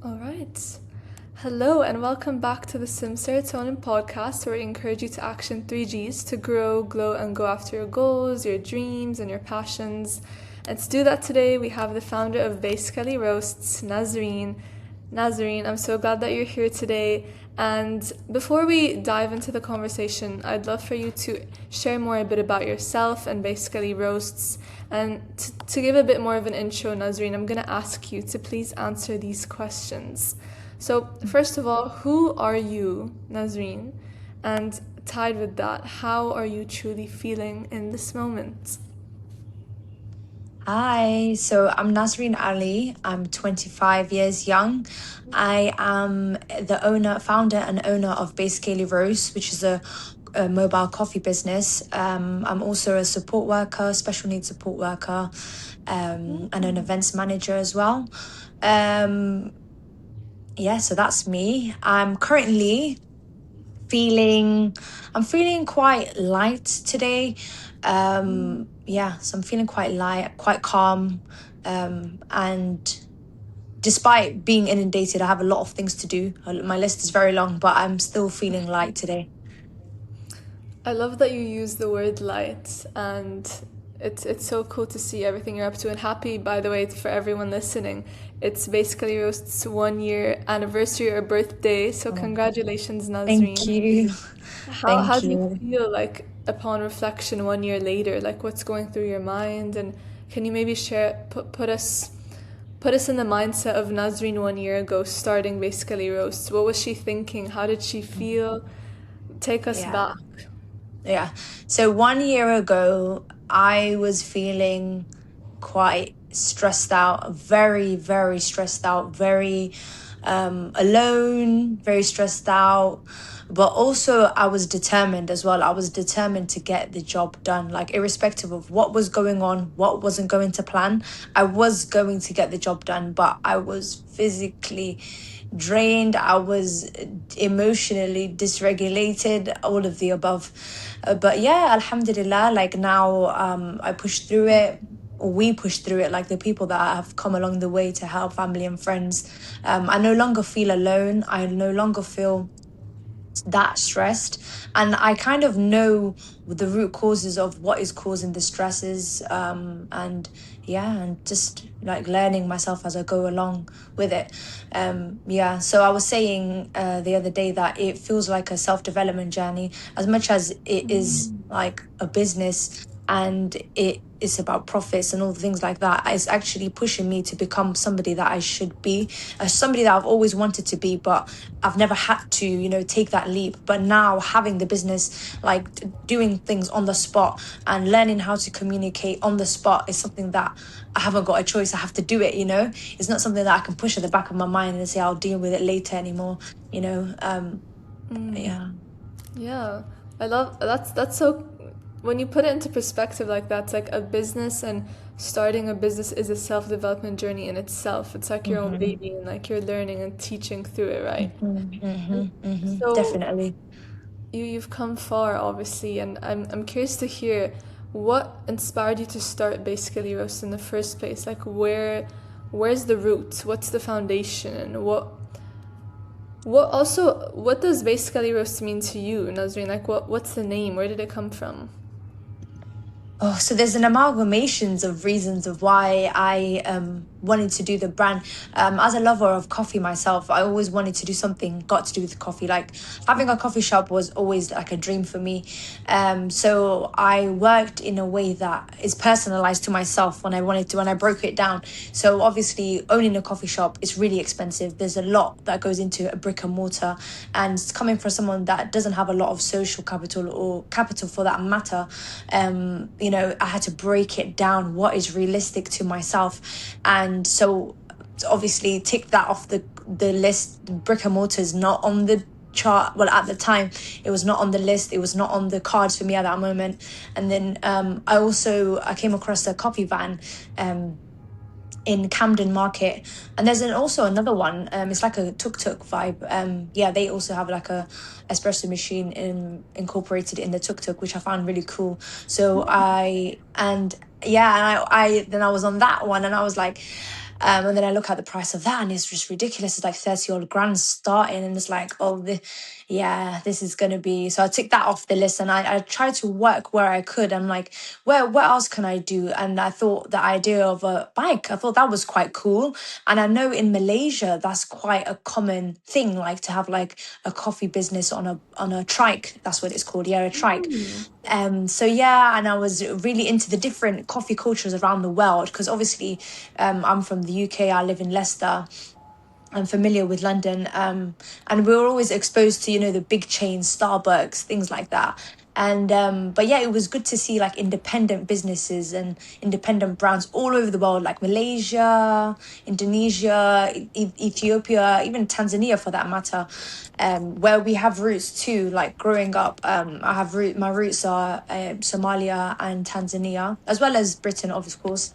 All right. Hello, and welcome back to the Sim Serotonin podcast, where we encourage you to action 3Gs to grow, glow, and go after your goals, your dreams, and your passions. And to do that today, we have the founder of Baiskeli Roasts, Nasrin. Nasrin, I'm so glad that you're here today. And before we dive into the conversation, I'd love for you to share more a bit about yourself and Baiskeli Roasts. And to give a bit more of an intro, Nasrin, I'm going to ask you to please answer these questions. So, first of all, who are you, Nasrin? And tied with that, how are you truly feeling in this moment? Hi, so I'm Nasrin Ali. I'm 25 years young. I am the founder and owner of Baiskeli Roasts, which is a mobile coffee business. I'm also a support worker, special needs support worker, and an events manager as well. Um, yeah, so that's me. I'm feeling quite light today. Yeah, so I'm feeling quite light, quite calm. And despite being inundated, I have a lot of things to do. My list is very long, but I'm still feeling light today. I love that you use the word light, and it's so cool to see everything you're up to. And happy, by the way, for everyone listening. It's basically Roast's 1 year anniversary or birthday, so Oh, congratulations, thank Nasreen. you. How Thank do you you. feel like upon reflection 1 year later? Like what's going through your mind, and can you maybe share put us in the mindset of Nasreen 1 year ago starting basically Roast? What was she thinking? How did she feel? Take us Yeah. back. Yeah. So 1 year ago, I was feeling quite stressed out, very, very stressed out, very alone, very stressed out. But also, I was determined as well. I was determined to get the job done, like, irrespective of what was going on, what wasn't going to plan. I was going to get the job done, but I was physically drained. I was emotionally dysregulated, all of the above. But yeah, Alhamdulillah, like now I pushed through it. We pushed through it, like the people that have come along the way to help, family and friends. I no longer feel alone. I no longer feel that stressed, and I kind of know the root causes of what is causing the stresses, and yeah, and just like learning myself as I go along with it. Yeah, so I was saying the other day that it feels like a self-development journey as much as it is like a business, and it is about profits and all the things like that. It's actually pushing me to become somebody that I should be, somebody that I've always wanted to be, but I've never had to, take that leap. But now having the business, like doing things on the spot and learning how to communicate on the spot is something that I haven't got a choice. I have to do it, It's not something that I can push at the back of my mind and say I'll deal with it later anymore, you know. Yeah. Yeah, I love that's so when you put it into perspective like that, it's like a business, and starting a business is a self-development journey in itself. It's like your own Hmm. baby, and like you're learning and teaching through it, right? So Definitely. you've come far, obviously, and I'm curious to hear what inspired you to start basically Roast in the first place. Like where's the root? What's the foundation? And what does basically Roast mean to you, Nazreen? Like what's the name? Where did it come from? Oh, so there's an amalgamations of reasons of why I wanted to do the brand. As a lover of coffee myself, I always wanted to do something got to do with coffee. Like having a coffee shop was always like a dream for me. So I worked in a way that is personalized to myself when I broke it down. So obviously owning a coffee shop is really expensive. There's a lot that goes into a brick and mortar, and coming from someone that doesn't have a lot of social capital or capital for that matter, I had to break it down what is realistic to myself. And so obviously tick that off the list. Brick and mortar is not on the chart. Well, at the time it was not on the list, it was not on the cards for me at that moment. And then I came across a coffee van in Camden Market, and there's also another one. It's like a tuk-tuk vibe. Yeah, they also have like a espresso machine incorporated in the tuk-tuk, which I found really cool. So I and yeah, and I then I was on that one, and I was like, And then I look at the price of that and it's just ridiculous. It's like 30 odd grand starting. And it's like, oh, yeah, this is going to be. So I took that off the list and I tried to work where I could. I'm like, what else can I do? And I thought the idea of a bike, I thought that was quite cool. And I know in Malaysia, that's quite a common thing, like to have like a coffee business on a trike. That's what it's called. Yeah, a trike. So yeah, and I was really into the different coffee cultures around the world because obviously I'm from the UK. I live in Leicester. I'm familiar with London, and we were always exposed to the big chains, Starbucks, things like that. And but yeah, it was good to see like independent businesses and independent brands all over the world, like Malaysia, Indonesia, Ethiopia, even Tanzania for that matter, where we have roots too. Like growing up, I have my roots are Somalia and Tanzania, as well as Britain, of course.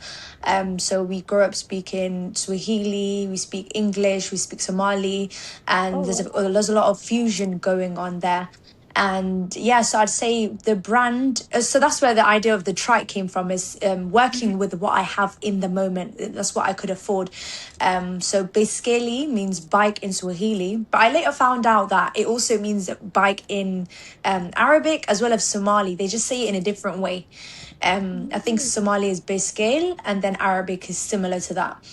So we grew up speaking Swahili, we speak English, we speak Somali, and Oh, wow. there's a lot of fusion going on there. And yeah, so I'd say the brand. So that's where the idea of the trike came from, is working with what I have in the moment. That's what I could afford. So Baiskeli means bike in Swahili, but I later found out that it also means bike in Arabic as well as Somali. They just say it in a different way. I think Somali is Baiskeli, and then Arabic is similar to that.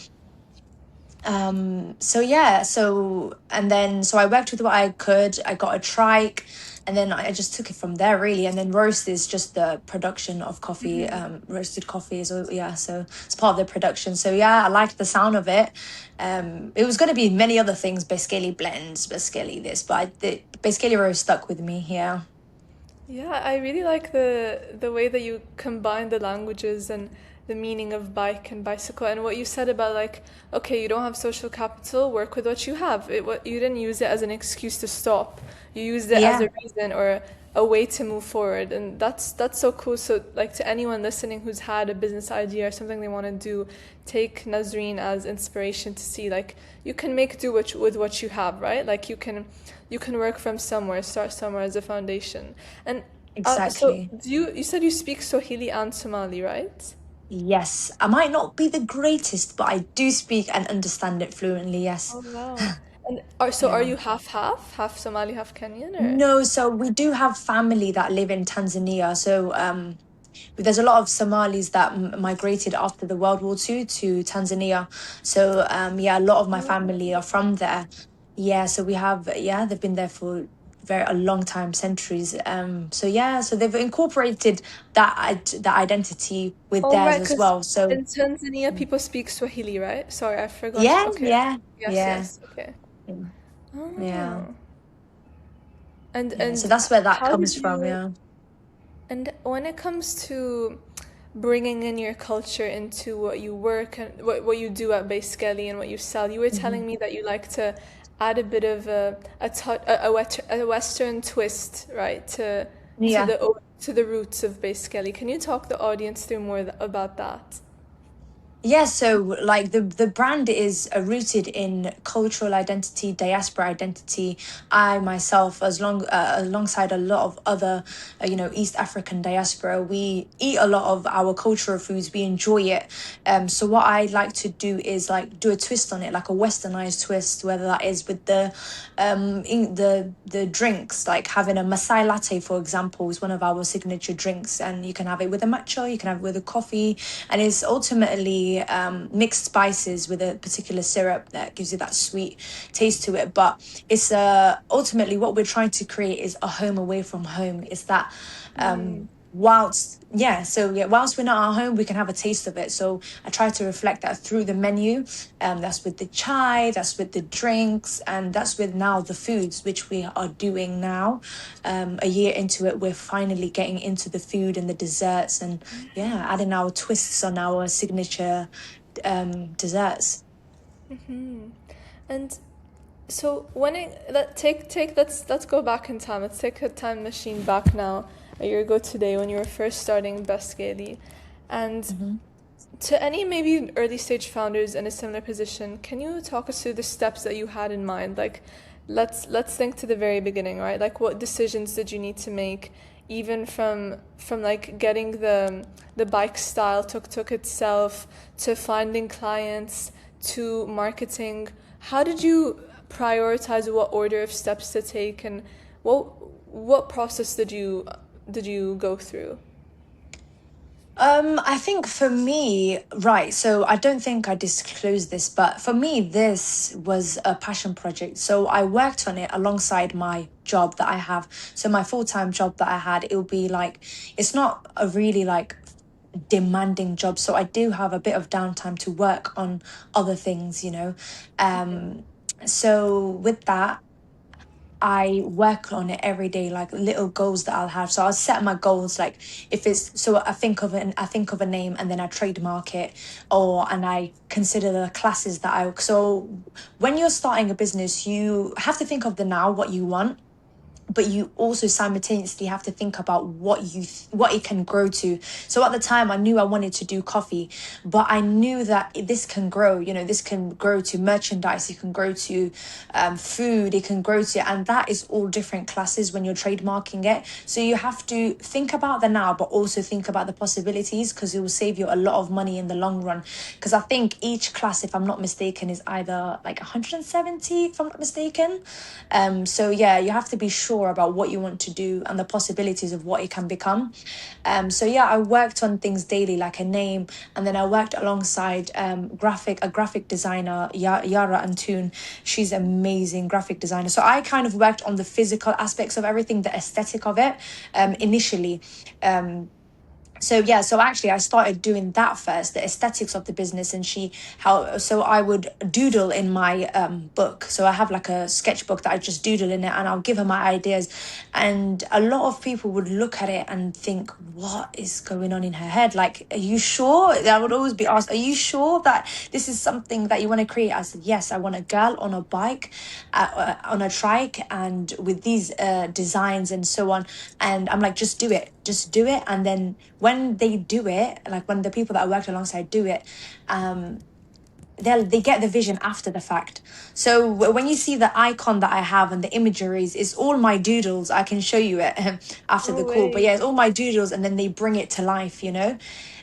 So yeah, so I worked with what I could. I got a trike, and then I just took it from there really. And then roast is just the production of coffee. Roasted coffee is yeah, so it's part of the production. So yeah, I liked the sound of it. It was going to be many other things, Baiskeli blends, Baiskeli this, but the Baiskeli roast stuck with me. Yeah. Yeah, I really like the way that you combine the languages and the meaning of bike and bicycle, and what you said about like, okay, you don't have social capital, work with what you have. You didn't use it as an excuse to stop. You used it as Yeah. a reason or a way to move forward, and that's so cool. So like to anyone listening who's had a business idea or something they want to do, take Nazreen as inspiration to see like you can make do with what you have, right? Like you can work from somewhere, start somewhere as a foundation. And so Exactly. you said you speak Swahili and Somali, right? Yes, I might not be the greatest, but I do speak and understand it fluently. Yes. Oh wow. And are Yeah. you half Somali, half Kenyan, or? No, so we do have family that live in Tanzania. So there's a lot of Somalis that migrated after the World War II to Tanzania. So yeah, a lot of my family are from there. Yeah, so we have yeah, they've been there for a long time, centuries. So yeah, so they've incorporated that identity with Oh theirs right, as because well. So in Tanzania people speak Swahili, right? Sorry, I forgot. yeah, Okay. yeah, Yes, yeah, yes. Okay. yeah, Oh. And yeah. So and that's where that how did comes from. you? Yeah. And when it comes to bringing in your culture into what you work and what you do at Baiskeli and what you sell, you were Mhm. telling me that you like to add a bit of a Western twist, right, Yeah. to the roots of Baiskeli. Can you talk the audience through more about that? Yeah, so like the brand is rooted in cultural identity, diaspora identity. I myself, alongside a lot of other, East African diaspora, we eat a lot of our cultural foods. We enjoy it. So what I like to do is like do a twist on it, like a westernized twist, whether that is with the drinks, like having a Masai latte, for example, is one of our signature drinks, and you can have it with a matcha, you can have it with a coffee, and it's ultimately mixed spices with a particular syrup that gives you that sweet taste to it. But it's ultimately what we're trying to create is a home away from home. It's that whilst we're not at home, we can have a taste of it. So I try to reflect that through the menu. That's with the chai, that's with the drinks, and that's with now the foods, which we are doing now. A year into it, we're finally getting into the food and the desserts, and yeah, adding our twists on our signature desserts. And so when it let take let's go back in time. Let's take a time machine back now, a year ago today, when you were first starting Baiskeli, and Mhm. to any maybe early stage founders in a similar position, can you talk us through the steps that you had in mind? Like, let's think to the very beginning, right? Like, what decisions did you need to make, even from like getting the bike style tuk tuk itself to finding clients to marketing, how did you prioritize what order of steps to take, and what process did you go through? I think for me, right, so I don't think I disclosed this, but for me, this was a passion project. So I worked on it alongside my job that I have. So my full-time job that I had, it'll be like, it's not a really like demanding job. So I do have a bit of downtime to work on other things, you know. So with that, I work on it every day, like little goals that I'll have. So I'll set my goals, like if it's so I think of a name and then I trademark it, or and I consider the classes that I. So when you're starting a business, you have to think of the now, what you want, but you also simultaneously have to think about what it can grow to. So at the time I knew I wanted to do coffee, but I knew that this can grow, you know, this can grow to merchandise, it can grow to food, it can grow to, and that is all different classes when you're trademarking it. So you have to think about the now, but also think about the possibilities, because it will save you a lot of money in the long run. Because I think each class, if I'm not mistaken, is either like 170, if I'm not mistaken. So yeah, you have to be sure about what you want to do and the possibilities of what it can become. So yeah, I worked on things daily, like a name, and then I worked alongside a graphic designer, Yara Antoon. She's amazing graphic designer. So I kind of worked on the physical aspects of everything, the aesthetic of it, initially. So yeah, so actually I started doing that first, the aesthetics of the business, and so I would doodle in my book. So I have like a sketchbook that I just doodle in it, and I'll give her my ideas. And a lot of people would look at it and think, what is going on in her head? Like, are you sure? I would always be asked, are you sure that this is something that you want to create? I said, yes, I want a girl on a bike, on a trike, and with these designs and so on. And I'm like, just do it. And then when they do it, like when the people that I worked alongside do it, they get the vision after the fact. So when you see the icon that I have and the imageries, it's all my doodles. I can show you it after the No call, but way. yeah, it's all my doodles, and then they bring it to life, you know.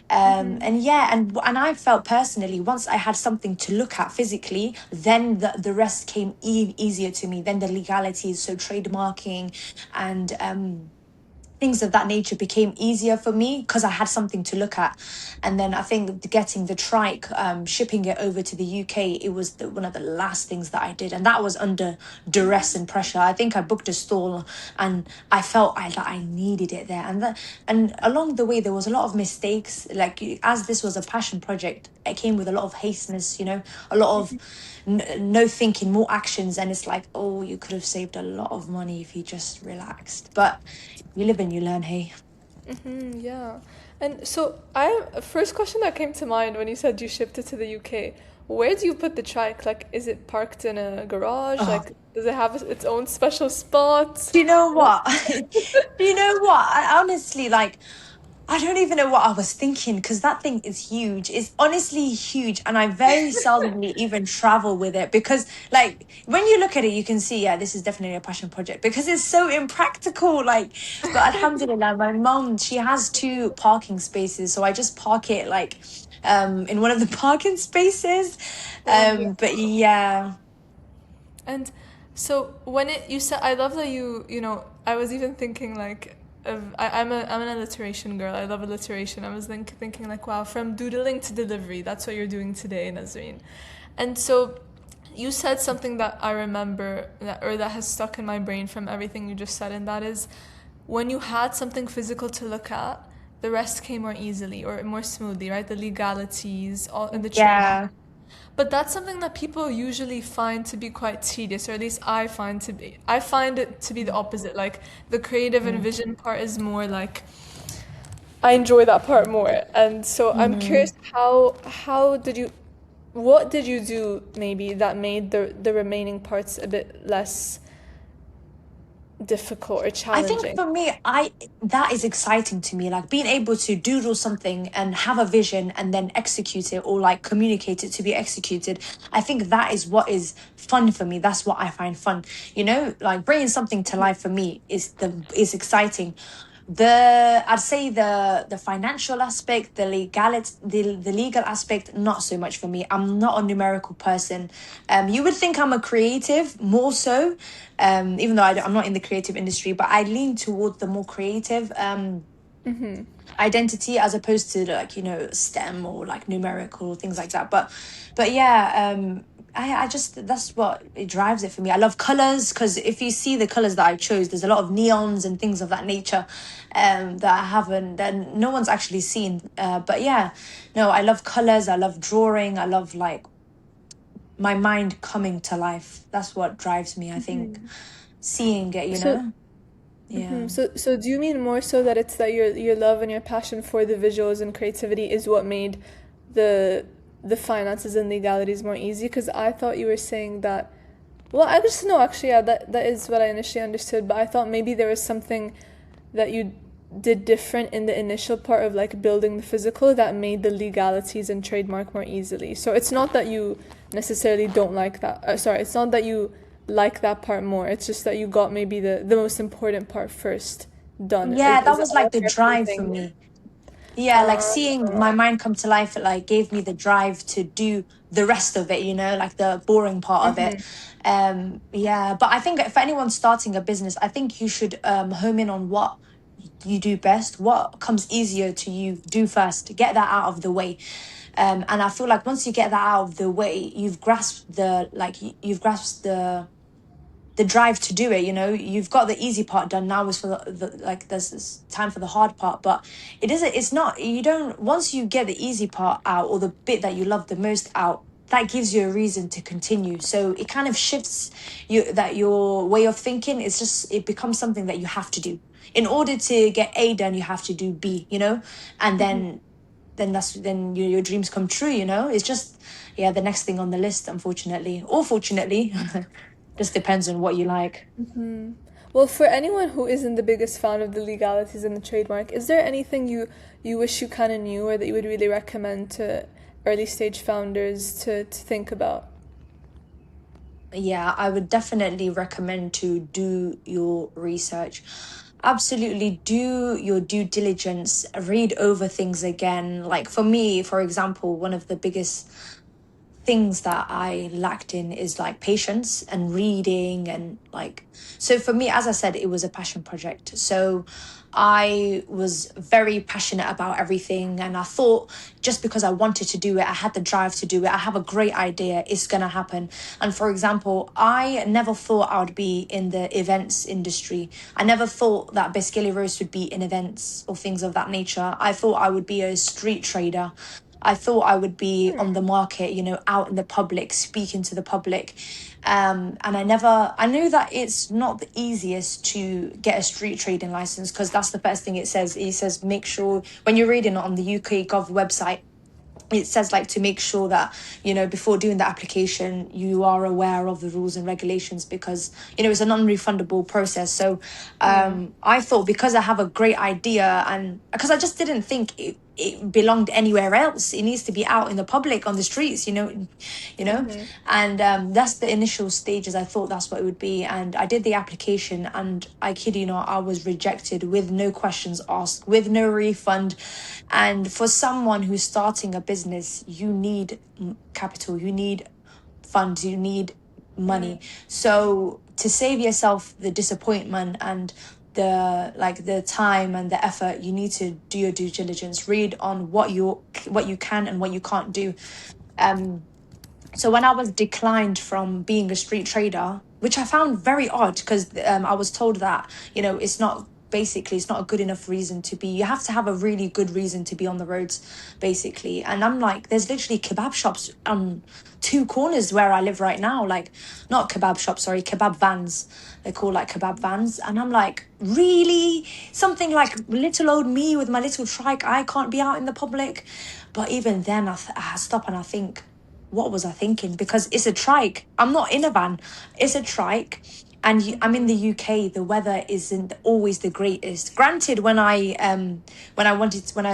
And yeah, and I felt personally, once I had something to look at physically, then the rest came easier to me. Then the legalities, so trademarking and things of that nature became easier for me because I had something to look at. And then I think getting the trike, shipping it over to the UK, it was one of the last things that I did, and that was under duress and pressure. I think I booked a stall, and I felt that I needed it there, and along the way there was a lot of mistakes. Like, as this was a passion project, it came with a lot of hasteness, you know, a lot of no thinking, more actions, and it's like, oh, you could have saved a lot of money if you just relaxed. But you live and you learn, hey. Yeah. And so I first question that came to mind when you said you shipped it to the UK, where do you put the trike? Like, is it parked in a garage? Oh, Like, does it have its own special spot? do you know what? Do you know what? I honestly, like, I don't even know what I was thinking, because that thing is huge. It's honestly huge, and I very seldomly even travel with it, because, like, when you look at it, you can see, yeah, this is definitely a passion project, because it's so impractical. Like, but alhamdulillah, my mom, she has two parking spaces, so I just park it like in one of the parking spaces. But yeah. And so when you said, I love that I was even thinking like, I'm an alliteration girl. I love alliteration. I was thinking like, wow, from doodling to delivery, that's what you're doing today, Nazreen. And so you said something that I remember that has stuck in my brain from everything you just said, and that is, when you had something physical to look at, the rest came more easily or more smoothly, right? The legalities, all and the trade. Yeah. But that's something that people usually find to be quite tedious, or at least I find to be. I find it to be the opposite. Like, the creative and Mm. vision part is more like, I enjoy that part more. And so I'm curious, Mm. how did you, what did you do maybe that made the remaining parts a bit less difficult or I think challenging? for me, I that is exciting to me. Like, being able to doodle something and have a vision and then execute it, or like communicate it to be executed. I think that is what is fun for me. That's what I find fun. You know, like bringing something to life for me is exciting. I'd say the financial aspect, the legal aspect, not so much for me. I'm not a numerical person. You would think I'm a creative more so, even though I'm not in the creative industry, but I lean towards the more creative identity as opposed to like, STEM or like numerical things like that. But yeah, I just, that's what it drives it for me. I love colors, because if you see the colors that I chose, there's a lot of neons and things of that nature, that I haven't, and no one's actually seen. But yeah, no, I love colors. I love drawing. I love like my mind coming to life. That's what drives me, I think. Seeing it, So, Yeah. so do you mean more so that it's that your love and your passion for the visuals and creativity is what made the the finances and legalities more easy? Because I thought you were saying that. Well, I just know actually, yeah, that is what I initially understood. But I thought maybe there was something that you did different in the initial part of like building the physical that made the legalities and trademark more easily. So it's not that you necessarily don't like that. Sorry, it's not that you like that part more. It's just that you got maybe the most important part first done. Yeah, Is that that was like what the you're actually drive for saying? me. Yeah, like Uh, seeing my mind come to life, it like gave me the drive to do the rest of it, like the boring part of it. Yeah, but I think for anyone starting a business, I think you should home in on what you do best, what comes easier to you, do first, get that out of the way. And I feel like once you get that out of the way, you've grasped the drive to do it. You've got the easy part done. Now is for like there's this time for the hard part, but it's not, you don't, once you get the easy part out, or the bit that you love the most out, that gives you a reason to continue. So it kind of shifts your way of thinking. It becomes something that you have to do. In order to get A done, you have to do B, and then your dreams come true. It's just, yeah, the next thing on the list, unfortunately or fortunately. Just depends on what you like. well, for anyone who isn't the biggest fan of the legalities and the trademark, is there anything you wish you kind of knew or that you would really recommend to early stage founders to think about? Yeah, I would definitely recommend to do your research. Absolutely do your due diligence, read over things again. Like for me, for example, one of the biggest things that I lacked in is like patience and reading, and like, so for me, as I said, it was a passion project. So I was very passionate about everything, and I thought just because I wanted to do it, I had the drive to do it. I have a great idea, it's gonna happen. And for example, I never thought I would be in the events industry. I never thought that Baiskeli Roasts would be in events or things of that nature. I thought I would be a street trader. I thought I would be on the market, out in the public, speaking to the public. And I knew that it's not the easiest to get a street trading license, because that's the first thing it says. It says, make sure when you're reading it on the UK Gov website, it says like to make sure that before doing the application you are aware of the rules and regulations, because it's a non-refundable process. So Yeah. I thought, because I have a great idea, and because I just didn't think it belonged anywhere else, it needs to be out in the public on the streets, and that's the initial stages. I thought that's what it would be, and I did the application, and I kid you not, I was rejected with no questions asked, with no refund. And for someone who's starting a business, you need capital, you need funds, you need money. So to save yourself the disappointment and the time and the effort, you need to do your due diligence, read on what you can and what you can't do. So when I was declined from being a street trader, which I found very odd, because I was told that it's not a good enough reason to be. You have to have a really good reason to be on the roads, basically. And I'm like, there's literally kebab shops on two corners where I live right now. Like, not kebab shops, sorry, kebab vans. They're called like kebab vans. And I'm like, really? Something like little old me with my little trike, I can't be out in the public. But even then, I stop and I think, what was I thinking? Because it's a trike. I'm not in a van. It's a trike. And I'm in the UK. The weather isn't always the greatest. Granted, when I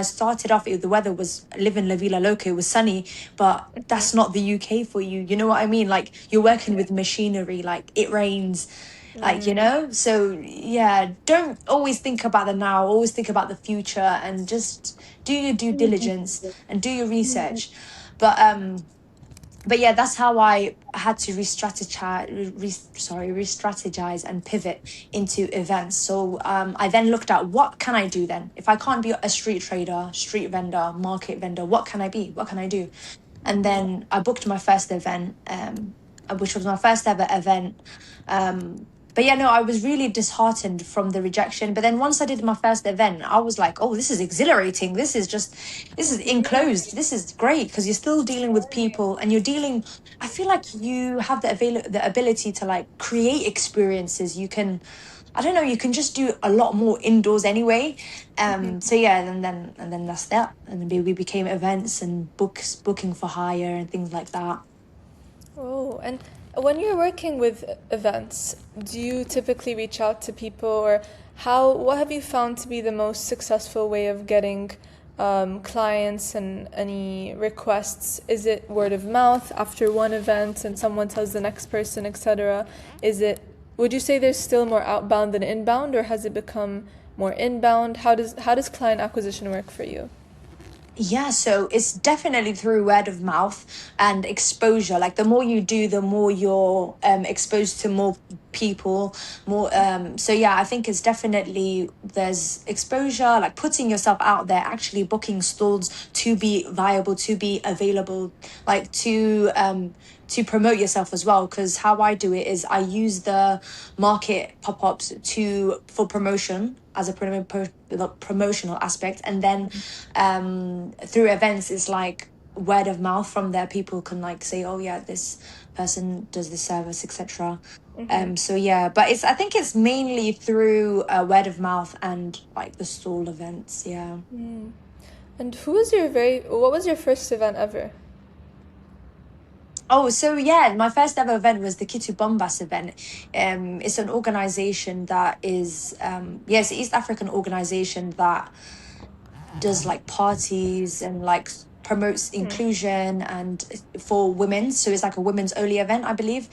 started off, the weather was living la vida loca. It was sunny, but that's not the UK for you. You know what I mean? Like, you're working with machinery. Like, it rains. like, you know. So yeah, don't always think about the now, always think about the future, and just do your due diligence and do your research. But yeah, that's how I had to re-strategize and pivot into events. So I then looked at, what can I do then? If I can't be a street trader, street vendor, market vendor, what can I be? What can I do? And then I booked my first event, which was my first ever event. But yeah, no, I was really disheartened from the rejection. But then once I did my first event, I was like, oh, this is exhilarating. This is enclosed. This is great, because you're still dealing with people, and you're dealing. I feel like you have the ability to like create experiences. You can, I don't know, you can just do a lot more indoors anyway. So yeah, and then that's that. And then we became events and booking for hire and things like that. Oh, and when you're working with events, do you typically reach out to people, or what have you found to be the most successful way of getting clients and any requests? Is it word of mouth after one event and someone tells the next person, etc.? Would you say there's still more outbound than inbound, or has it become more inbound? How does client acquisition work for you? Yeah, so it's definitely through word of mouth and exposure. Like the more you do, the more you're exposed to more people, more so yeah, I think it's definitely, there's exposure, like putting yourself out there, actually booking stalls to be viable, to be available, like to promote yourself as well. Because how I do it is I use the market pop-ups for promotion as a promotional aspect, and then through events it's like word of mouth from there. People can like say, oh yeah, this person does this service, etc. So yeah, but I think it's mainly through word of mouth and like the stall events. Yeah. And what was your first event ever? Oh, so yeah, my first ever event was the Kitu Bombas event. It's an organization that is, yes, East African organization that does like parties and like promotes inclusion and for women. So it's like a women's only event, I believe.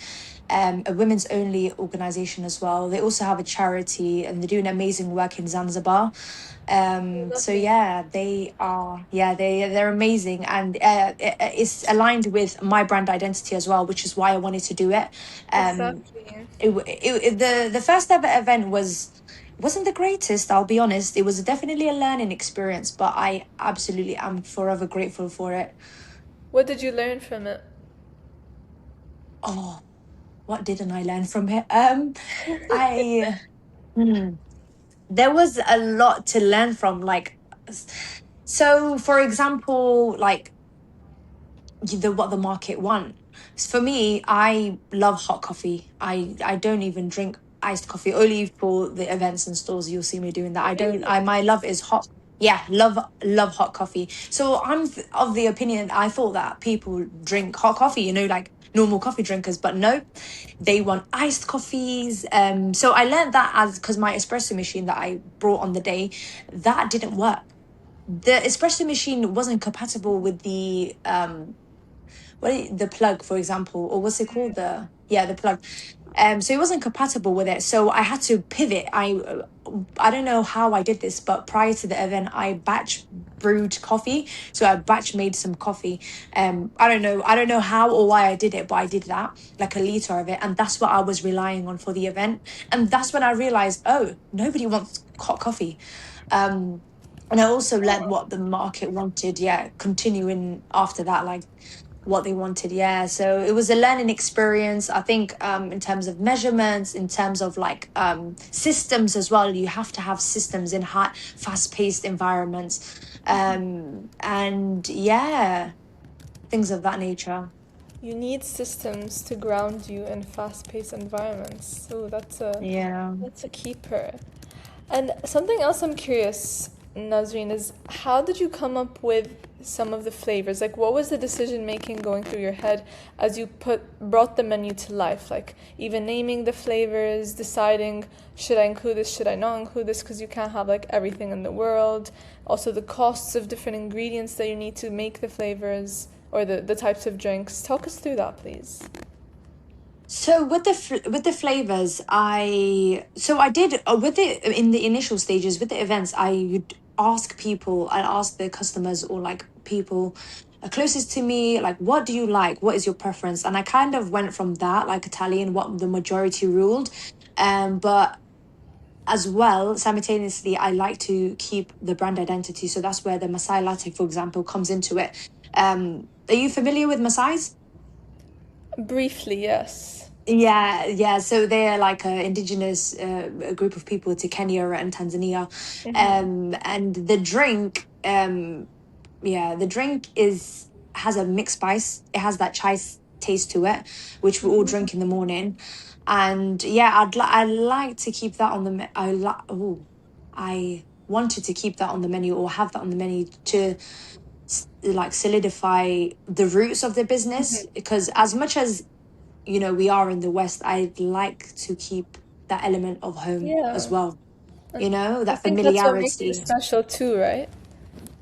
A women's only organization as well. They also have a charity, and they're doing amazing work in Zanzibar. So Lovely. yeah, they're amazing, and it's aligned with my brand identity as well, which is why I wanted to do it. Um, Exactly. the first ever event wasn't the greatest, I'll be honest. It was definitely a learning experience, but I absolutely am forever grateful for it. What did you learn from it? Oh, what didn't I learn from it? I hmm, there was a lot to learn from, like, so for example, like what the market want. For me, I love hot coffee. I don't even drink iced coffee, only for the events and stores. You'll see me doing that. I don't. I My love is hot. Yeah, love hot coffee. So I'm of the opinion. I thought that people drink hot coffee, like normal coffee drinkers, but no, they want iced coffees. So I learned that as because my espresso machine that I brought on the day, that didn't work. The espresso machine wasn't compatible with the plug, for example, or what's it called, the plug. So it wasn't compatible with it, so I had to pivot. I don't know how I did this, but prior to the event I batch brewed coffee. So I batch made some coffee. I don't know how or why I did it, but I did that, like a liter of it, and that's what I was relying on for the event. And that's when I realized, oh, nobody wants hot coffee. And I also learned what the market wanted, yeah, continuing after that, like what they wanted. Yeah, so it was a learning experience. I think in terms of measurements, in terms of like systems as well. You have to have systems in hot, fast-paced environments. And yeah, things of that nature. You need systems to ground you in fast-paced environments. So Yeah. that's a keeper. And something else I'm curious, Nazreen, is how did you come up with some of the flavors? Like, what was the decision making going through your head as you brought the menu to life? Like, even naming the flavors, deciding, should I include this, should I not include this? Because you can't have like everything in the world. Also, the costs of different ingredients that you need to make the flavors or the types of drinks. Talk us through that, please. So with the flavors, I did with the in the initial stages with the events, I would ask people, I ask the customers or like people closest to me, like, what do you like? What is your preference? And I kind of went from that, like Italian, what the majority ruled. But as well, simultaneously, I like to keep the brand identity. So that's where the Masai latte, for example, comes into it. Are you familiar with Masai's? Briefly, yes. Yeah, yeah. So they're like a indigenous a group of people to Kenya and Tanzania, Mm-hmm. and the drink, yeah, the drink is has a mixed spice. It has that taste to it, which we all drink in the morning, and yeah, I like to keep that on the I wanted to keep that on the menu or have that on the menu to like solidify the roots of the business because as much as we are in the West, I'd like to keep that element of home as Yeah. well, And I that think that's what makes it familiarity. special too, right?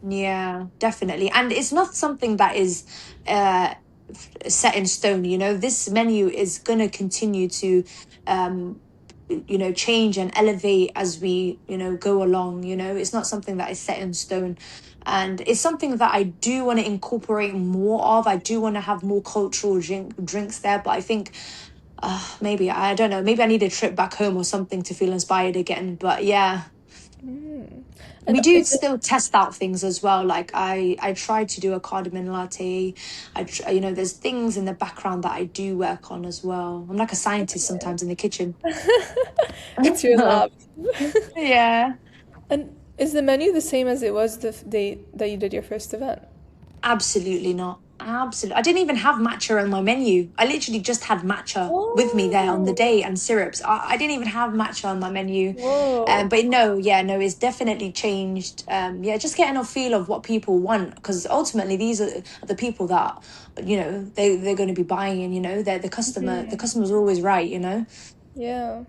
Yeah, definitely. And it's not something that is uh set in stone, this menu is going to continue to um change and elevate as we go along. It's not something that is set in stone, and it's something that I do want to incorporate more of. I do want to have more cultural drinks there, but I think maybe I don't know. Maybe I need a trip back home or something to feel inspired again. But yeah, we And do is it, still test out things as well. Like I tried to do a cardamom latte. There's things in the background that I do work on as well. I'm like a scientist sometimes in the kitchen. it's your lab. Yeah. And is the menu the same as it was the day that you did your first event? Absolutely not. Absolutely. I didn't even have matcha on my menu. I literally just had matcha with me there on the Oh, day and syrups. I didn't even have matcha on my menu. whoa. But no, yeah, no, it's definitely changed. Yeah, just getting a feel of what people want because ultimately these are the people that, they're going to be buying and, they're the customer. The customer's always right. Yeah.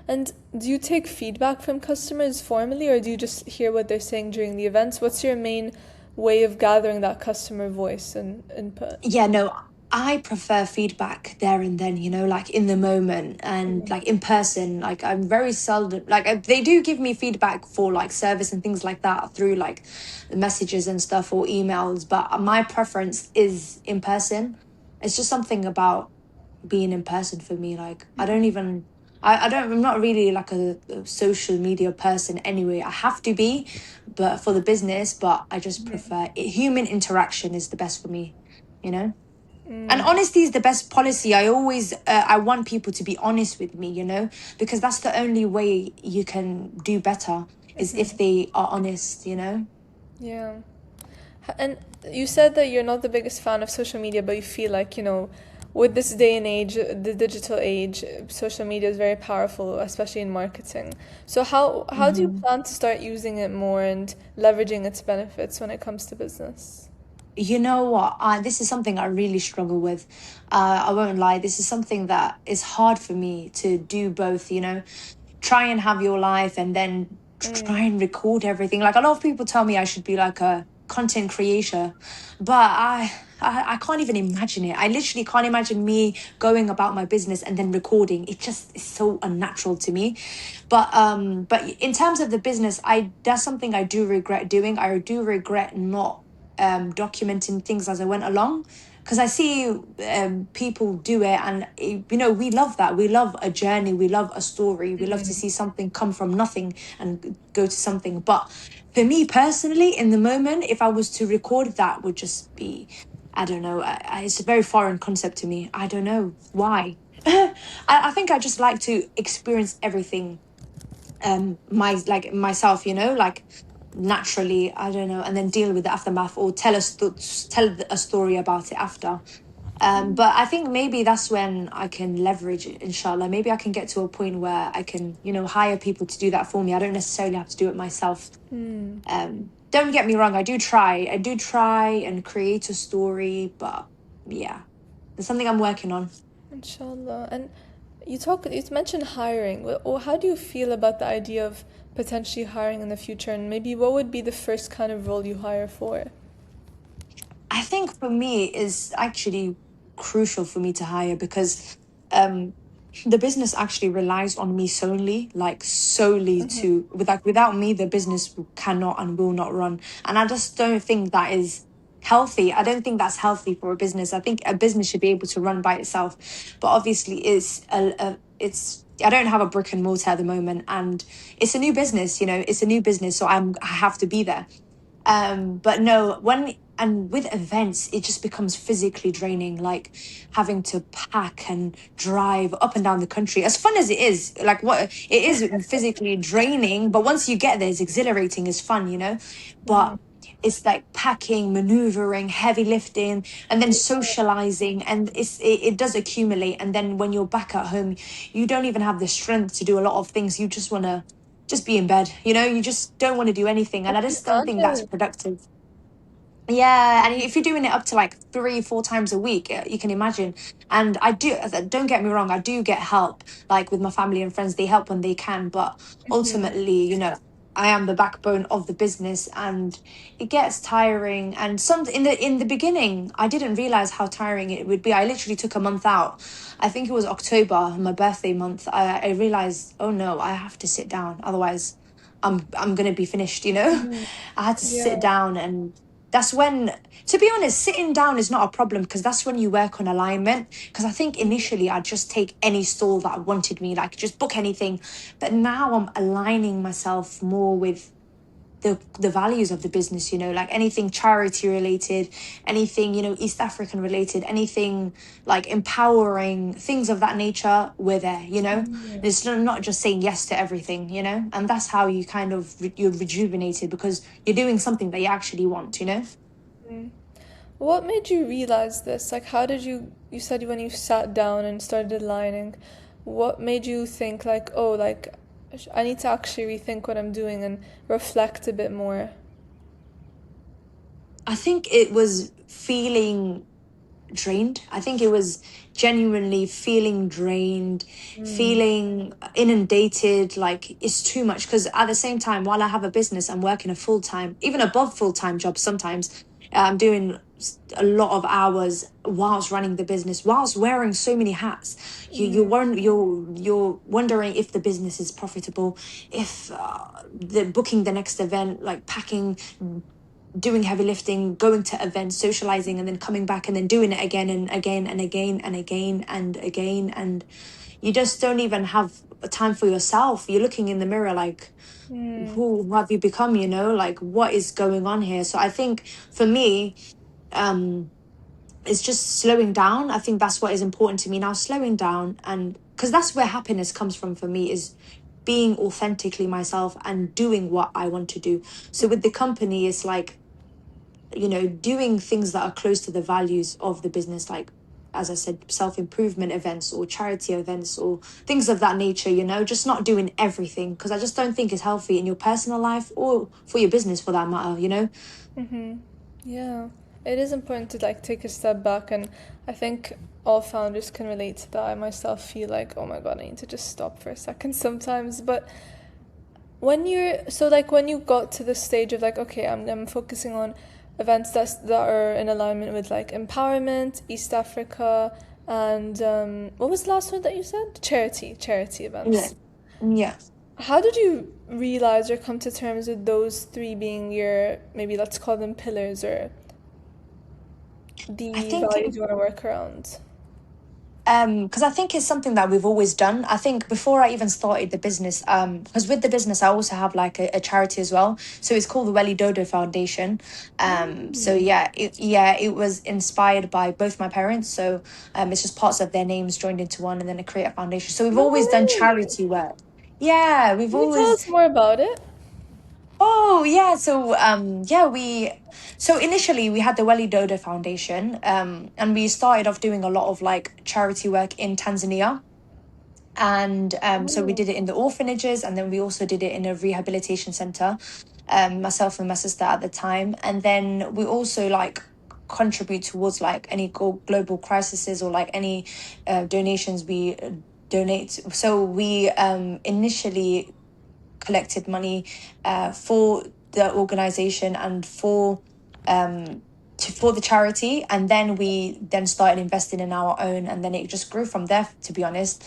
And do you take feedback from customers formally, or do you just hear what they're saying during the events? What's your main way of gathering that customer voice and input? Yeah, no, I prefer feedback there and then, like in the moment and like in person. Like I'm very seldom like they do give me feedback for like service and things like that through like messages and stuff or emails, but my preference is in person. It's just something about being in person for me. Like I don't even I'm not really like a social media person anyway. I have to be, but for the business, but I just prefer human interaction is the best for me, you know? And honesty is the best policy. I always I want people to be honest with me, because that's the only way you can do better is if they are honest. Yeah. And you said that you're not the biggest fan of social media, but you feel like, with this day and age, the digital age, social media is very powerful, especially in marketing. So how do you Mhm. plan to start using it more and leveraging its benefits when it comes to business? You know what? This is something I really struggle with. I won't lie. This is something that is hard for me to do both, try and have your life and then try and record everything. Like a lot of people tell me I should be like a content creator, but I can't even imagine it. I literally can't imagine me going about my business and then recording. It just is so unnatural to me. But in terms of the business, I that's something I do regret doing. I do regret not documenting things as I went along because I see people do it, and we love that. We love a journey. We love a story. We love to see something come from nothing and go to something. But for me personally, in the moment, if I was to record, that would just be, I don't know. It's a very foreign concept to me. I don't know why. I think I just like to experience everything myself, like naturally, I don't know, and then deal with the aftermath or tell a story about it after. But I think maybe that's when I can leverage it, inshallah. Maybe I can get to a point where I can, hire people to do that for me. I don't necessarily have to do it myself. Don't get me wrong, I do try and create a story, but yeah, it's something I'm working on. Inshallah. And you mentioned hiring. Or how do you feel about the idea of potentially hiring in the future? And maybe what would be the first kind of role you hire for? I think for me is actually crucial for me to hire because the business actually relies on me solely, like solely to without me, the business cannot and will not run. And I just don't think that is healthy. I don't think that's healthy for a business. I think a business should be able to run by itself. But obviously, it's I don't have a brick and mortar at the moment, and it's a new business. It's a new business, so I have to be there. But no, when and with events, it just becomes physically draining, like having to pack and drive up and down the country. As fun as it is, like what it is physically draining, but once you get there, it's exhilarating, it's fun. But it's like packing, maneuvering, heavy lifting, and then socializing, and it does accumulate. And then when you're back at home, you don't even have the strength to do a lot of things. You just want to just be in bed, you just don't want to do anything. And I just don't think that's Imagine. productive. Yeah, and if you're doing it up to like 3 4 times a week, you can imagine. And don't get me wrong, I do get help, like with my family and friends, they help when they can, but ultimately, I am the backbone of the business, and it gets tiring. And some in the beginning, I didn't realize how tiring it would be. I literally took a month out. I think it was October, my birthday month. I realized, oh no, I have to sit down, otherwise I'm gonna be finished. I had to sit Yeah. down, and that's when, to be honest, sitting down is not a problem, because that's when you work on alignment. Because I think initially I'd just take any stall that wanted me, like just book anything. But now I'm aligning myself more with the values of the business, like anything charity related, anything, East African related, anything like empowering, things of that nature, we're there. It's not just saying yes to everything. And that's how you kind of you're rejuvenated, because you're doing something that you actually want. What made you realize this? Like, how did you said when you sat down and started aligning, what made you think, like, oh, like, I need to actually rethink what I'm doing and reflect a bit more? I think it was feeling drained. I think it was genuinely feeling drained, feeling inundated, like it's too much. Because at the same time, while I have a business, I'm working a full time, even above full time job sometimes. I'm doing a lot of hours whilst running the business, whilst wearing so many hats. You're wondering if the business is profitable, if the booking the next event, like packing, doing heavy lifting, going to events, socializing, and then coming back and then doing it again and again and again and again and again. And you just don't even have time for yourself. You're looking in the mirror like, who have you become? Like what is going on here? So I think for me, it's just slowing down. I think that's what is important to me now, slowing down. And because that's where happiness comes from for me, is being authentically myself and doing what I want to do. So with the company, it's like, doing things that are close to the values of the business, like, as I said, self-improvement events or charity events or things of that nature, just not doing everything, because I just don't think it's healthy in your personal life or for your business for that matter. Yeah, it is important to like take a step back, and I think all founders can relate to that. I myself feel like, oh my God, I need to just stop for a second sometimes. But when you got to the stage of like, okay, I'm focusing on events that are in alignment with like empowerment, East Africa, and what was the last one that you said? Charity Yeah. events. Yeah. How did you realize or come to terms with those three being your, maybe let's call them pillars, or I the think values you want to work around? because I think it's something that we've always done. I think before I even started the business, because with the business I also have like a charity as well. So it's called the Welly Dodo Foundation. So it was inspired by both my parents. So it's just parts of their names joined into one, and then I create a foundation. So we've No always done way! charity work. Yeah, we've Can you tell always. us more about it? Oh yeah, so initially we had the Welly Dodo Foundation, and we started off doing a lot of like charity work in Tanzania. And so we Oh. did it in the orphanages, and then we also did it in a rehabilitation center, myself and my sister at the time. And then we also like contribute towards like any global crises, or like any donations we donate. So we initially collected money for the organization and for for the charity, and then we then started investing in our own, and then it just grew from there, to be honest.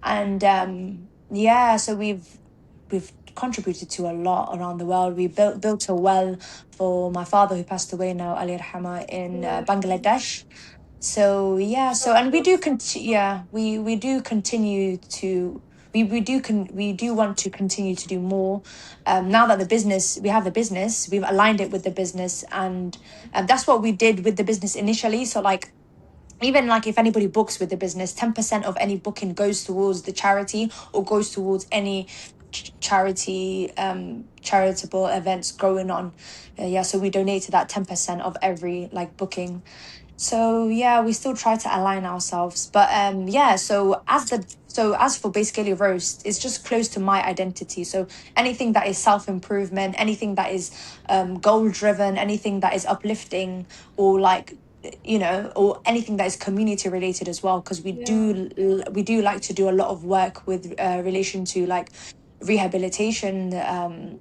And yeah, so we've contributed to a lot around the world. We built a well for my father who passed away now, Ali Rahma, in Yeah. Bangladesh. So yeah, so and we do yeah, we do continue to we do want to continue to do more. Now that we have the business, we've aligned it with the business, and that's what we did with the business initially. So like, even like if anybody books with the business, 10% of any booking goes towards the charity, or goes towards any charity charitable events going on. Yeah, so we donate to that 10% of every like booking. So yeah, we still try to align ourselves. But yeah, so as for Baiskeli Roast, it's just close to my identity. So anything that is self-improvement, anything that is goal driven, anything that is uplifting, or like, or anything that is community related as well, because Yeah. we do like to do a lot of work with relation to like rehabilitation,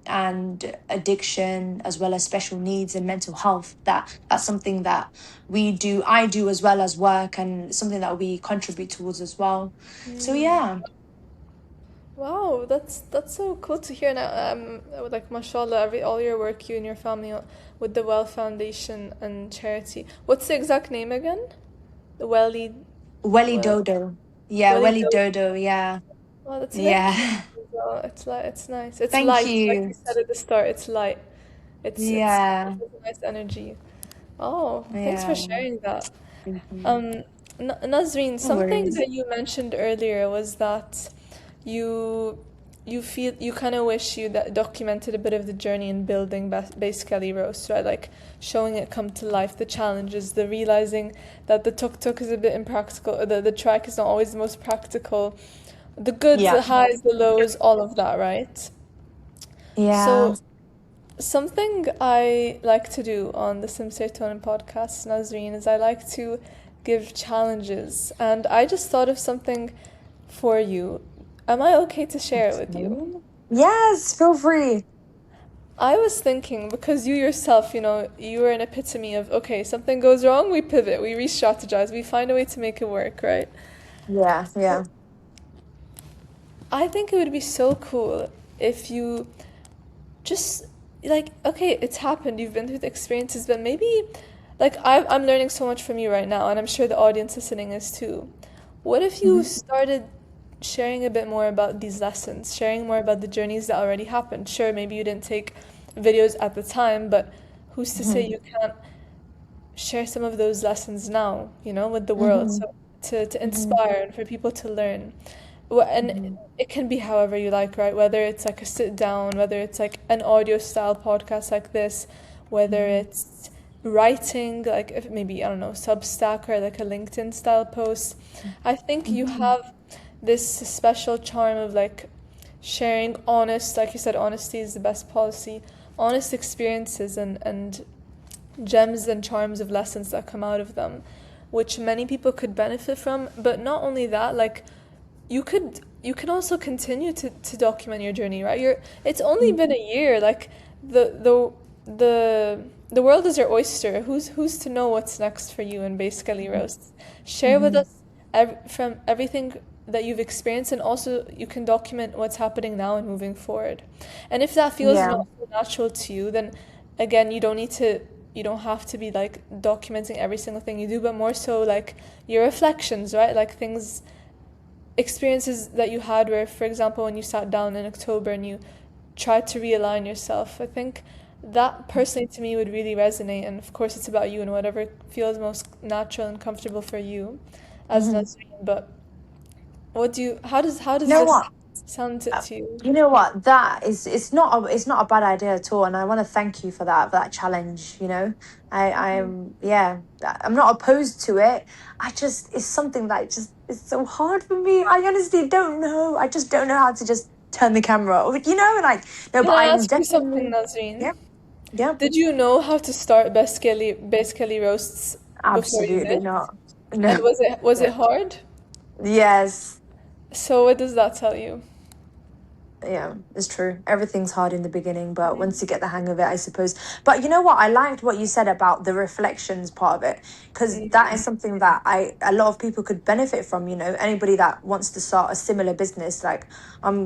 and addiction, as well as special needs and mental health. That's something that I do as well as work, and something that we contribute towards as well. So Mm. yeah. Wow, that's so cool to hear. Now, like mashallah, all your work, you and your family, with the Well Foundation and charity. What's the exact name again? The Welly, Welly well, Dodo. Yeah, Welly Welly Dodo. Dodo, yeah. Oh, that's very cute Yeah. as well. It's nice. It's Thank light, like you you. said at the start. It's light. It Yeah. has a nice energy. Oh, thanks for Yeah. sharing that. Thank you. Um, Nazreen, No something worries. that you mentioned earlier was that you you feel you kind of wish you that documented a bit of the journey in building Baiskeli Roasts, right? Like showing it come to life, the challenges, the realizing that the tuk-tuk is a bit impractical, the trike is not always the most practical, the goods, Yeah. the highs, the lows, all of that, right? Yeah. So something I like to do on the Serotonin podcast, Nazreen, is I like to give challenges. And I just thought of something for you. Am I okay to share it with you? Okay. Yes, feel free. I was thinking, because you yourself, you are an epitome of, okay, something goes wrong, we pivot, we re strategize, we find a way to make it work, right? Yeah, So yeah. I think it would be so cool if you just like, okay, it's happened, you've been through the experiences, but maybe like I'm learning so much from you right now, and I'm sure the audience listening is too. What if you Mhm. started sharing a bit more about these lessons, sharing more about the journeys that already happened? Sure, maybe you didn't take videos at the time, but who's to say Mhm. you can't share some of those lessons now, with the world, Mhm. so to Mhm. inspire and for people to learn. And Mhm. it can be however you like, right? Whether it's like a sit down, whether it's like an audio style podcast like this, whether Mhm. it's writing, like if maybe, I don't know, Substack or like a LinkedIn style post. I think you Mhm. have this special charm of like sharing honest, like you said, honesty is the best policy, honest experiences and gems and charms of lessons that come out of them, which many people could benefit from. But not only that, like you can also continue to document your journey, right? It's only been a year. Like the the the world is your oyster. Who's to know what's next for you in Baiskeli Roasts? Share with Mhm. us from everything that you've experienced, and also you can document what's happening now and moving forward. And if that feels Yeah. not so natural to you, then again, you don't have to be like documenting every single thing you do, but more so like your reflections, right? Like things, experiences that you had where, for example, when you sat down in October and you tried to realign yourself. I think that personally to me would really resonate. And of course, it's about you and whatever feels most natural and comfortable for you as Mhm. Nasreen. But how You does know this what? sound to you? You know what? That is, it's not a bad idea at all, and I want to thank you for that challenge. I'm, yeah, I'm not opposed to it. I just, it's something that just is so hard for me. I honestly don't know. I just don't know how to just turn the camera off. Like, no, Can but I I'm ask you something, definitely, Nasreen? yeah, yeah, Did you know how to start Baiskeli Roasts before you absolutely did? not. And No. was it hard? Yes. So what does that tell you? Yeah, it's true. Everything's hard in the beginning, but once you get the hang of it, I suppose. But you know what? I liked what you said about the reflections part of it, because that is something that a lot of people could benefit from, anybody that wants to start a similar business. Like,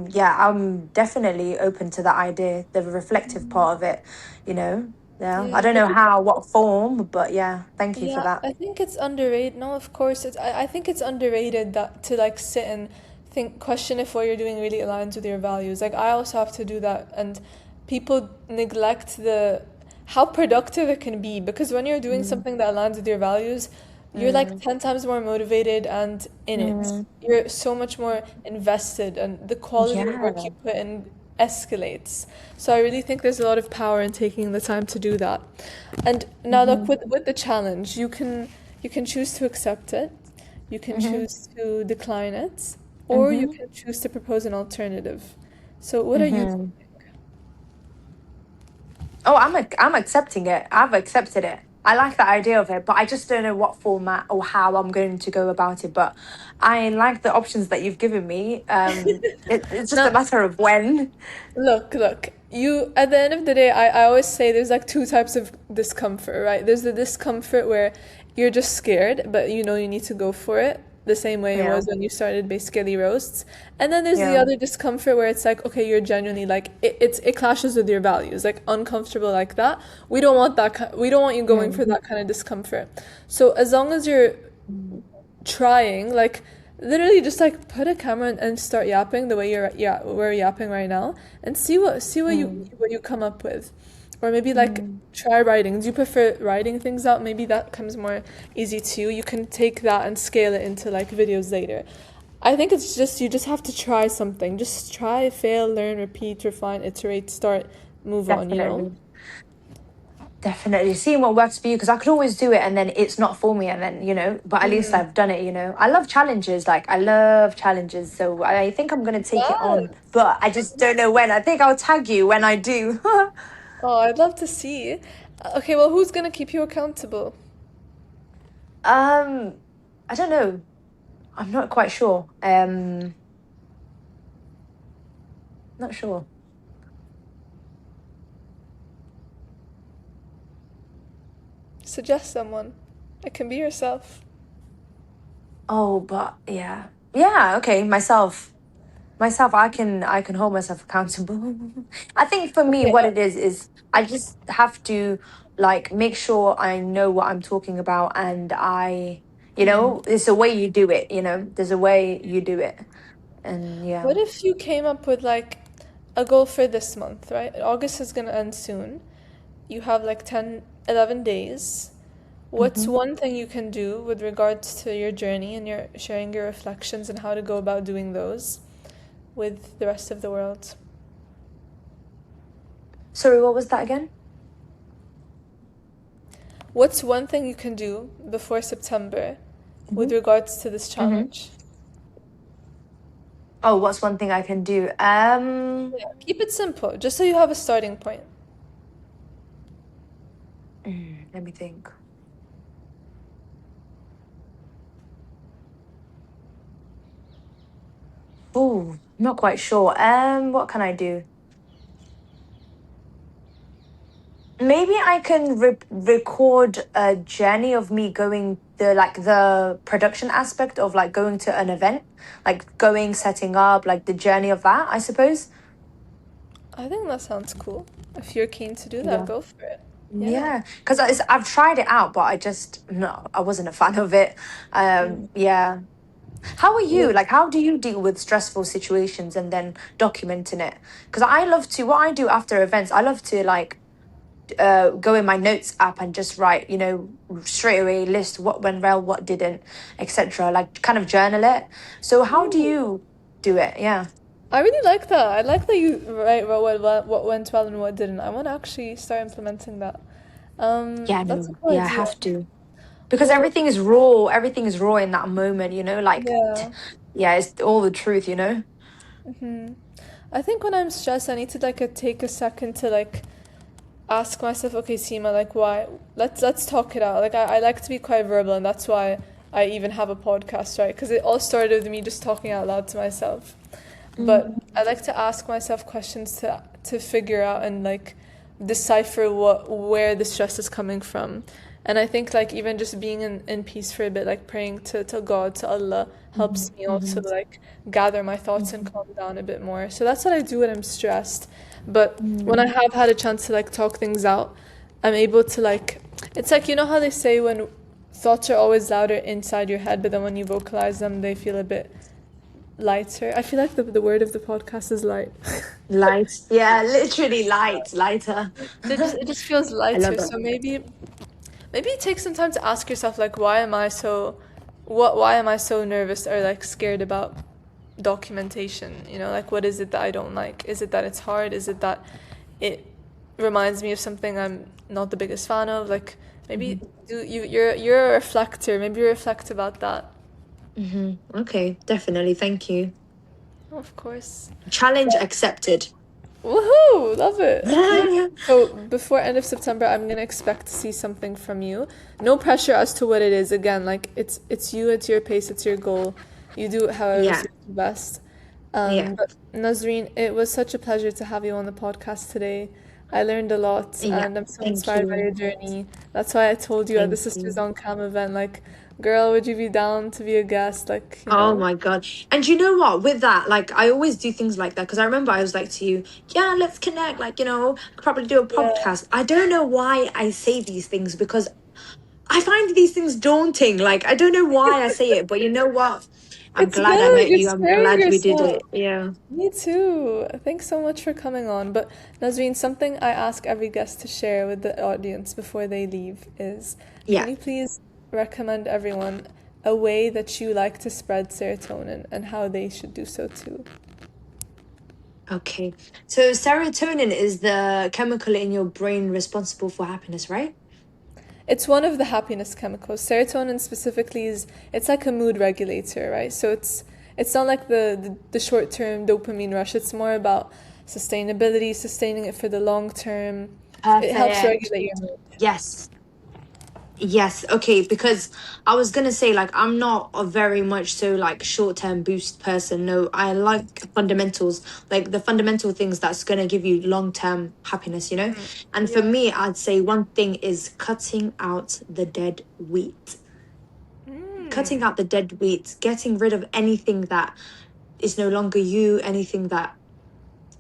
yeah, I'm definitely open to that idea, the reflective part of it, you know. Yeah. I Yeah, don't I know think how, what form, but yeah, thank you for yeah, that. I think it's underrated. No, of course I think it's underrated that to like sit and think question if what you're doing really aligns with your values. Like I also have to do that and people neglect the how productive it can be because when you're doing Mm, something that aligns with your values, you're like mm, 10 times more motivated and in it. mm. You're so much more invested and the quality of work you Yeah. put in escalates. So I really think there's a lot of power in taking the time to do that. And now look Hmm. with the challenge, you can choose to accept it, you can Hmm. choose to decline it, or you Hmm. can choose to propose an alternative. So what are you Hmm. Oh, I'm accepting it. I've accepted it. I like the idea of it, but I just don't know what format or how I'm going to go about it. But I like the options that you've given me. It's just a now matter of when. look, you at the end of the day, I always say there's like two types of discomfort, right? There's the discomfort where you're just scared, but you know you need to go for it, the same way it Yeah, was when you started Baiskeli Roasts. And then there's the yeah. other discomfort where it's like, okay, you're genuinely like it clashes with your values, like uncomfortable like that. We don't want that we don't want you going Mm, for that kind of discomfort. So as long as you're mm, trying like literally just like put a camera and start yapping the way we're yapping right now and see mm, what you come up with or maybe like mm. try writing. Do you prefer writing things out? Maybe that comes more easy to you. You can take that and scale it into like videos later. I think it's just you just have to try something, just try, fail, learn, repeat, refine, iterate, start, move on, you know. Definitely. Definitely seeing what works for you because I could always do it and then it's not for me and then but at least I've done it. I love challenges, like I love challenges, so I think I'm gonna take it on, Yes. but I just don't know when. I think I'll tag you when I do. Oh, I'd love to see. Okay, well, who's gonna keep you accountable? um I don't know, I'm not quite sure. Not sure. Suggest someone. It can be yourself. Oh, but yeah, okay, myself, I can hold myself accountable. I think for me Okay. what it is I just have to like make sure I know what I'm talking about, and it's a way you do it, there's a way you do it. And yeah. What if you came up with like a goal for this month, right? August is gonna end soon. You have like 10, 11 days. What's Hmm. one thing you can do with regards to your journey and your sharing your reflections and how to go about doing those with the rest of the world? Sorry, what was that again? What's one thing you can do before September with Hmm. regards to this Hmm. challenge? Oh, what's one thing I can do? Yeah, keep it simple, just so you have a starting point. Let me think. Oh, not quite sure. What can I do? Maybe I can record a journey of me going, the production aspect of like going to an event, like going, setting up, like the journey of that, I suppose. I think that sounds cool. If you're keen to do that, Yeah. go for it. Yeah. Yeah, because I've tried it out, but no, I wasn't a fan of it. Yeah. How are you? Yeah. Like, how do you deal with stressful situations and then documenting it? Because what I do after events, I love to like go in my notes app and just write, straight away list what went well, what didn't, etc. Like kind of journal it. So how do Ooh. you do it? Yeah. I really like that. I like that you write what went well and what didn't. I want to actually start implementing that. Yeah, That's a no, cool yeah, I idea. have to. Because Well, everything is raw in that moment, yeah. yeah, it's all the truth. I think when I'm stressed, I need to like take a second to like ask myself, okay, Seema, like why? Let's talk it out. Like I like to be quite verbal, and that's why I even have a podcast, right? Because it all started with me just talking out loud to myself. but I like to ask myself questions to figure out and like decipher where the stress is coming from. And I think like even just being in peace for a bit, like praying to God, to Allah, helps me also like gather my thoughts and calm down a bit more. So that's what I do when I'm stressed. But when I have had a chance to like talk things out, I'm able to like, it's like, you know how they say when thoughts are always louder inside your head, but then when you vocalize them, they feel a bit lighter. I feel like the word of the podcast is light. Light. Yeah, literally light, lighter. It just feels I love lighter. it. So maybe take some time to ask yourself like why am I so nervous or like scared about documentation? You know, like what is it that I don't like? Is it that it's hard? Is it that it reminds me of something I'm not the biggest fan of? Like maybe you're a reflector. Maybe you reflect about that. Okay, definitely. Thank you. Oh, of course. Challenge accepted. Woohoo! Love it. Yeah. So before end of September, I'm gonna expect to see something from you. No pressure as to what it is. Again, like it's you, it's your pace, it's your goal. You do it however Yeah. suits you best. Yeah. But Nazreen, it was such a pleasure to have you on the podcast today. I learned a lot, Yeah. and I'm so Thank inspired by you. your journey. That's why I told you at the Thank Sisters you. on Cam event, like, girl, would you be down to be a guest? Like, you Oh know. my God. And you know what? With that, like, I always do things like that because I remember I was like to you, yeah, let's connect. Like, I could probably do a Yeah. podcast. I don't know why I say these things because I find these things daunting. Like, I don't know why I say it, but you know what? I'm It's glad I good. met You're you. I'm sparing glad we did yourself. it. Yeah. Me too. Thanks so much for coming on. But Nazreen, something I ask every guest to share with the audience before they leave is, can Yeah. you please recommend everyone a way that you like to spread serotonin and how they should do so too? Okay. So serotonin is the chemical in your brain responsible for happiness, right? It's one of the happiness chemicals. Serotonin specifically it's like a mood regulator, right? So it's not like the short-term dopamine rush. It's more about sustainability, sustaining it for the long term. It helps Perfect. regulate your mood. Yes. Yes, okay, because I was gonna say like I'm not a very much so like short-term boost person. No, I like fundamentals, like the fundamental things that's gonna give you long-term happiness, you know? And for Yeah. me, I'd say one thing is cutting out the dead wheat. Cutting out the dead wheat, getting rid of anything that is no longer you, anything that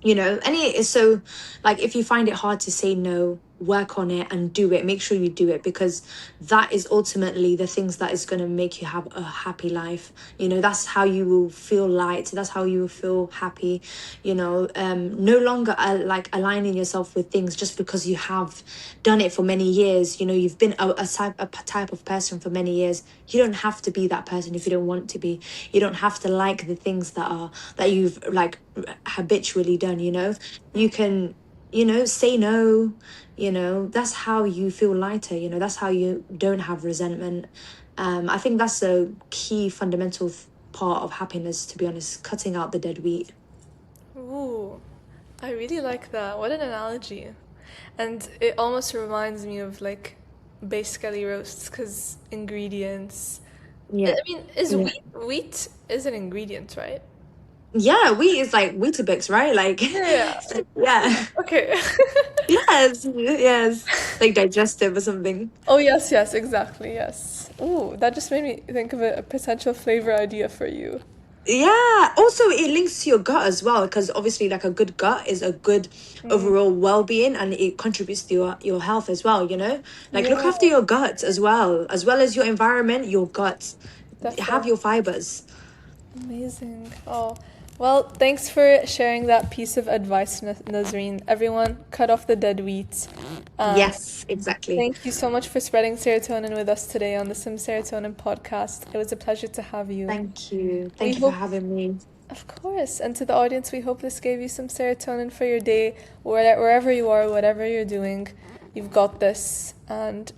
any so like if you find it hard to say no, work on it and do it, make sure you do it because that is ultimately the things that is going to make you have a happy life. That's how you will feel light, that's how you will feel happy. No longer like aligning yourself with things just because you have done it for many years. You've been a type of person for many years. You don't have to be that person if you don't want to be. You don't have to like the things that you've like habitually done. You can say no. That's how you feel lighter. That's how you don't have resentment. I think that's a key fundamental part of happiness, to be honest, cutting out the dead wheat. Ooh, I really like that. What an analogy. And it almost reminds me of like Baiskeli Roasts because ingredients. I Yeah. mean, is Yeah. wheat is an ingredient, right? Yeah, wheat is like Weetabix, right? Like, Yeah. yeah. Okay. Yes, yes. Like digestive or something. Oh, yes, yes, exactly, yes. Ooh, that just made me think of a potential flavor idea for you. Yeah. Also, it links to your gut as well, because obviously, like a good gut is a good overall well-being, and it contributes to your health as well. Like look Yeah, after your gut as well as your environment, your gut. Have definitely. your fibers. Amazing. Oh, well, thanks for sharing that piece of advice, Nazreen. Everyone, cut off the dead wheat. And Yes, exactly. thank you so much for spreading serotonin with us today on the Sim Serotonin podcast. It was a pleasure to have you. Thank you. We Thank you for hope, having me. of course, and to the audience, we hope this gave you some serotonin for your day, wherever you are, whatever you're doing. You've got this, and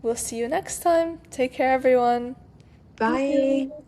we'll see you next time. Take care, everyone. Thank Bye. you.